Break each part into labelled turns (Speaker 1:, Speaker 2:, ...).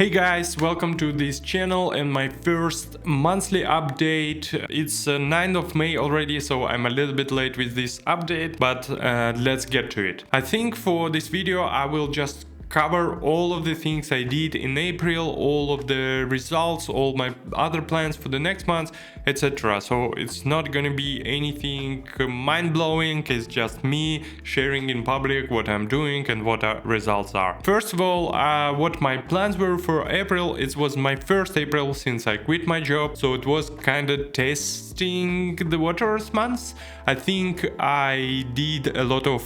Speaker 1: Hey guys, welcome to this channel and my first monthly update. It's 9th of May already, so I'm a little bit late with this update, but let's get to it. I think for this video I will just cover all of the things I did in April, all of the results, all my other plans for the next month, etc. So it's not gonna be anything mind-blowing, it's just me sharing in public what I'm doing and what our results are. First of all, what my plans were for April. It was my first April since I quit my job, so it was kind of testing the waters months. I think I did a lot of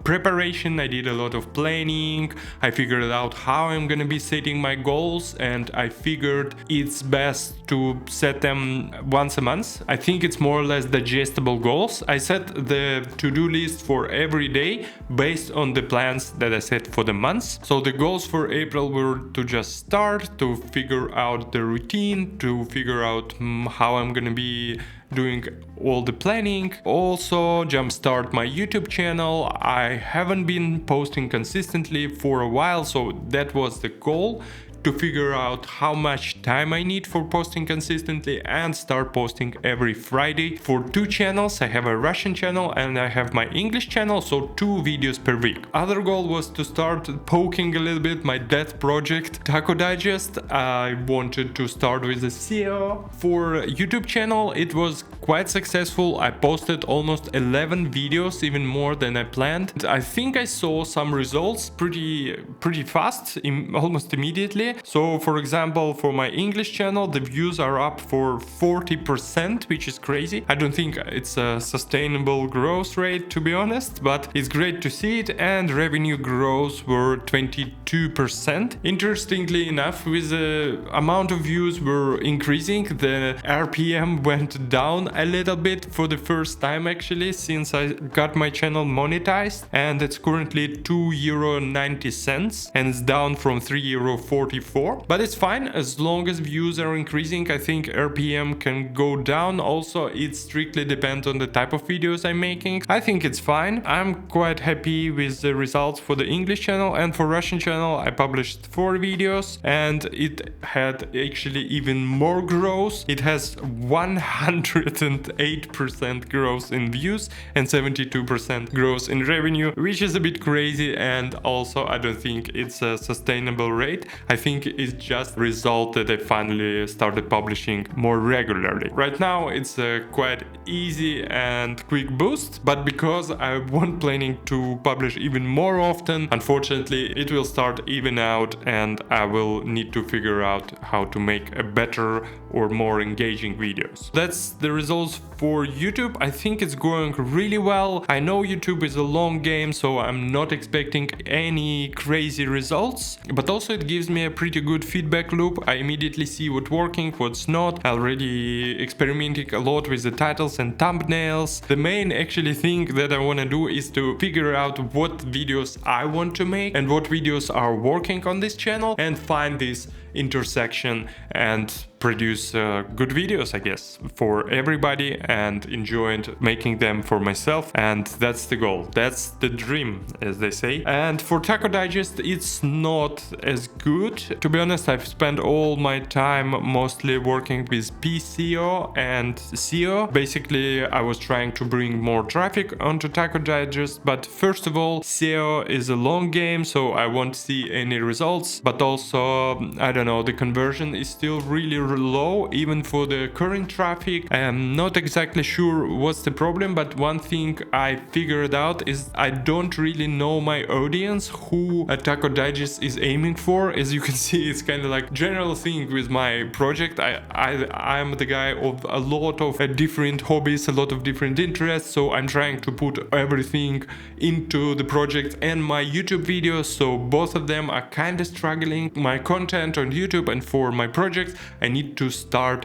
Speaker 1: preparation, I did a lot of planning, I figured out how I'm gonna be setting my goals, and I figured it's best to set them once a month. I think it's more or less digestible goals. I set the to-do list for every day based on the plans that I set for the months. So the goals for April were to just start, to figure out the routine, to figure out how I'm gonna be doing all the planning. Also jumpstart my YouTube channel. I haven't been posting consistently for a while, so that was the goal, to figure out how much time I need for posting consistently and start posting every Friday for two channels. I have a Russian channel and I have my English channel, so 2 videos per week. Other goal was to start poking a little bit my death project, Taco Digest. I wanted to start with a SEO for YouTube channel. It was quite successful. I posted almost 11 videos, even more than I planned. I think I saw some results pretty fast, almost immediately. So for example, for my English channel, the views are up for 40%, which is crazy. I don't think it's a sustainable growth rate, to be honest, but it's great to see it. And revenue growth were 22%. Interestingly enough, with the amount of views were increasing, the RPM went down a little bit for the first time actually since I got my channel monetized, and it's currently €2.90 and it's down from €3.44. But it's fine as long as views are increasing. I think RPM can go down. Also, it strictly depends on the type of videos I'm making. I think it's fine. I'm quite happy with the results for the English channel, and for Russian channel I published 4 videos and it had actually even more growth. It has 108% growth in views and 72% growth in revenue, which is a bit crazy, and also I don't think it's a sustainable rate. I think it's just a result that I finally started publishing more regularly. Right now it's a quite easy and quick boost, but because I wasn't planning to publish even more often, unfortunately it will start even out and I will need to figure out how to make a better or more engaging videos. That's the results for YouTube. I think it's going really well. I know YouTube is a long game, so I'm not expecting any crazy results, but also it gives me a pretty good feedback loop. I immediately see what's working, what's not. Already experimenting a lot with the titles and thumbnails. The main actually thing that I want to do is to figure out what videos I want to make and what videos are working on this channel, and find this intersection and produce good videos, I guess, for everybody, and enjoyed making them for myself. And that's the goal, that's the dream, as they say. And for Taco Digest, it's not as good, to be honest. I've spent all my time mostly working with PCO and SEO. Basically I was trying to bring more traffic onto Taco Digest, but first of all, SEO is a long game, so I won't see any results. But also, I don't know, the conversion is still really low even for the current traffic. I am not exactly sure what's the problem, but one thing I figured out is I don't really know my audience, who Taco Digest is aiming for. As you can see, it's kind of like general thing with my project. I'm the guy of a lot of different hobbies, a lot of different interests, so I'm trying to put everything into the project and my YouTube videos, so both of them are kind of struggling. My content on YouTube and for my projects, I need to start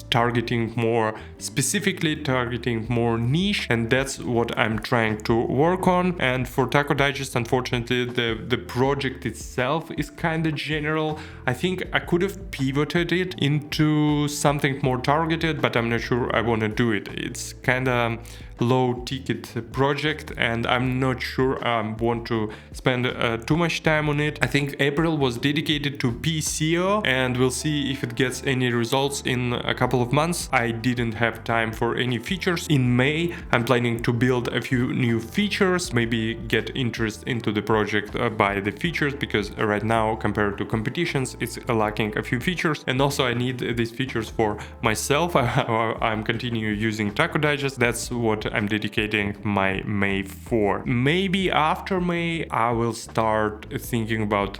Speaker 1: targeting more specifically, targeting more niche, and that's what I'm trying to work on. And for Taco Digest, unfortunately, the project itself is kind of general. I think I could have pivoted it into something more targeted, but I'm not sure I want to do it. It's kind of low ticket project, and I'm not sure I want to spend too much time on it. I think April was dedicated to PCO, and we'll see if it gets any results in a couple of months. I didn't have time for any features. In May, I'm planning to build a few new features, maybe get interest into the project by the features, because right now compared to competitions it's lacking a few features, and also I need these features for myself. I'm continuing using Taco Digest. That's what I'm dedicating my May for. Maybe after May I will start thinking about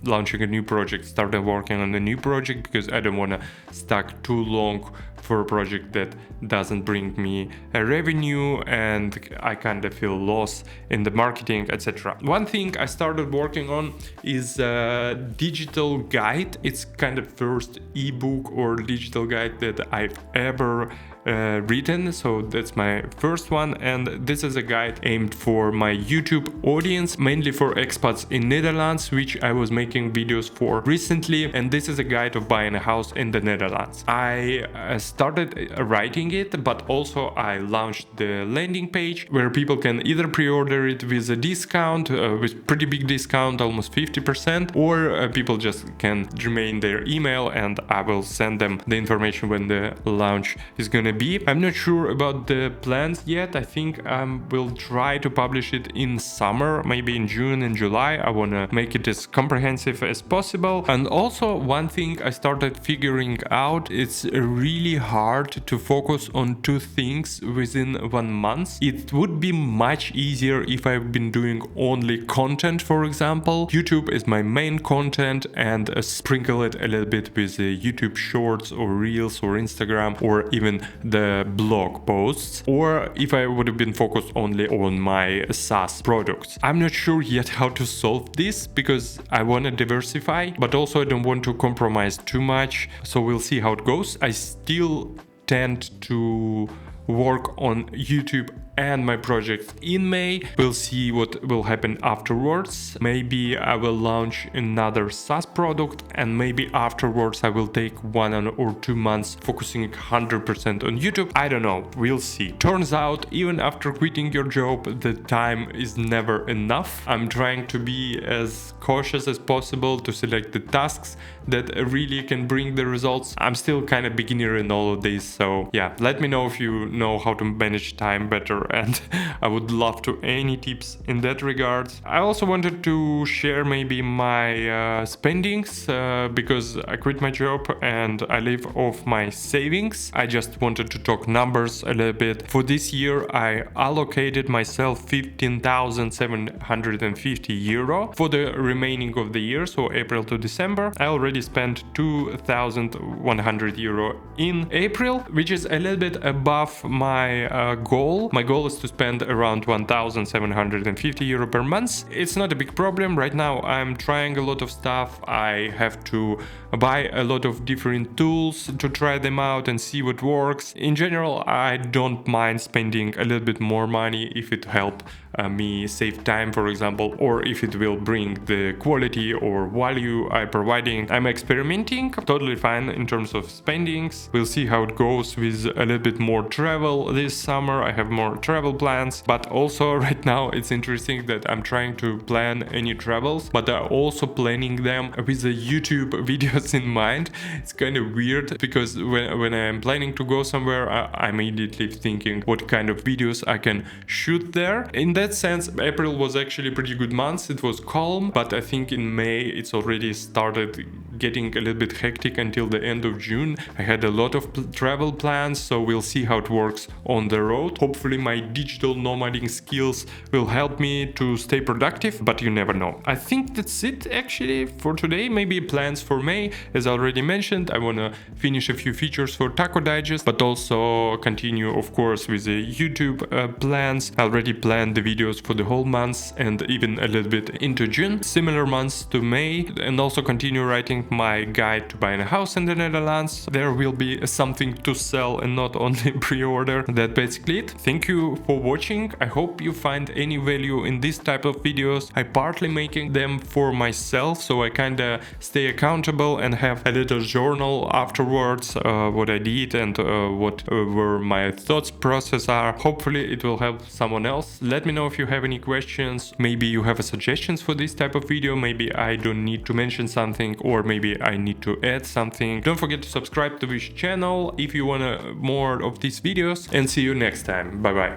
Speaker 1: launching a new project, starting working on a new project, because I don't want to stuck too long for a project that doesn't bring me a revenue and I kind of feel lost in the marketing, etc. One thing I started working on is a digital guide. It's kind of first ebook or digital guide that I've ever written, so that's my first one, and this is a guide aimed for my YouTube audience, mainly for expats in Netherlands, which I was making videos for recently, and this is a guide of buying a house in the Netherlands. I started writing it, but also I launched the landing page where people can either pre-order it with a discount, with pretty big discount, almost 50%, or people just can remain their email and I will send them the information when the launch is gonna be. I'm not sure about the plans yet. I think I will try to publish it in summer, maybe in June and July. I want to make it as comprehensive as possible. And also one thing I started figuring out, it's really hard to focus on two things within 1 month. It would be much easier if I've been doing only content, for example. YouTube is my main content, and sprinkle it a little bit with YouTube shorts or reels or Instagram or even the blog posts, or if I would have been focused only on my SaaS products. I'm not sure yet how to solve this because I want to diversify, but also I don't want to compromise too much, so we'll see how it goes. I still tend to work on YouTube and my project in May. We'll see what will happen afterwards. Maybe I will launch another SaaS product, and maybe afterwards I will take 1 or 2 months focusing 100% on YouTube. I don't know, we'll see. Turns out even after quitting your job, the time is never enough. I'm trying to be as cautious as possible to select the tasks that really can bring the results. I'm still kind of beginner in all of this, so yeah, let me know if you know how to manage time better, and I would love to any tips in that regard. I also wanted to share maybe my spendings because I quit my job and I live off my savings. I just wanted to talk numbers a little bit. For this year I allocated myself 15,750 euro for the remaining of the year, so April to December. I already spent 2,100 euro in April, which is a little bit above my goal. My goal is to spend around 1,750 euro per month. It's not a big problem. Right now I'm trying a lot of stuff. I have to buy a lot of different tools to try them out and see what works. In general, I don't mind spending a little bit more money if it helps me save time, for example, or if it will bring the quality or value I'm providing. I'm experimenting, totally fine in terms of spendings. We'll see how it goes with a little bit more travel this summer. I have more travel plans, but also right now it's interesting that I'm trying to plan any travels, but I'm also planning them with the YouTube videos in mind. It's kind of weird because when I'm planning to go somewhere, I'm immediately thinking what kind of videos I can shoot there. In that sense, April was actually a pretty good month. It was calm, but I think in May it's already started getting a little bit hectic until the end of June. I had a lot of travel plans, so we'll see how it works on the road. Hopefully my digital nomading skills will help me to stay productive, but you never know. I think that's it actually for today. Maybe plans for May, as I already mentioned, I want to finish a few features for Taco Digest, but also continue of course with the YouTube plans. I already planned the videos for the whole month and even a little bit into June, similar months to May, and also continue writing my guide to buying a house in the Netherlands. There will be something to sell and not only pre-order. That's basically it. Thank you for watching. I hope you find any value in this type of videos. I partly making them for myself, so I kinda stay accountable and have a little journal afterwards, what I did and what were my thoughts process are. Hopefully it will help someone else. Let me know if you have any questions. Maybe you have suggestions for this type of video. Maybe I don't need to mention something, or maybe I need to add something. Don't forget to subscribe to this channel if you want more of these videos, and see you next time. Bye bye.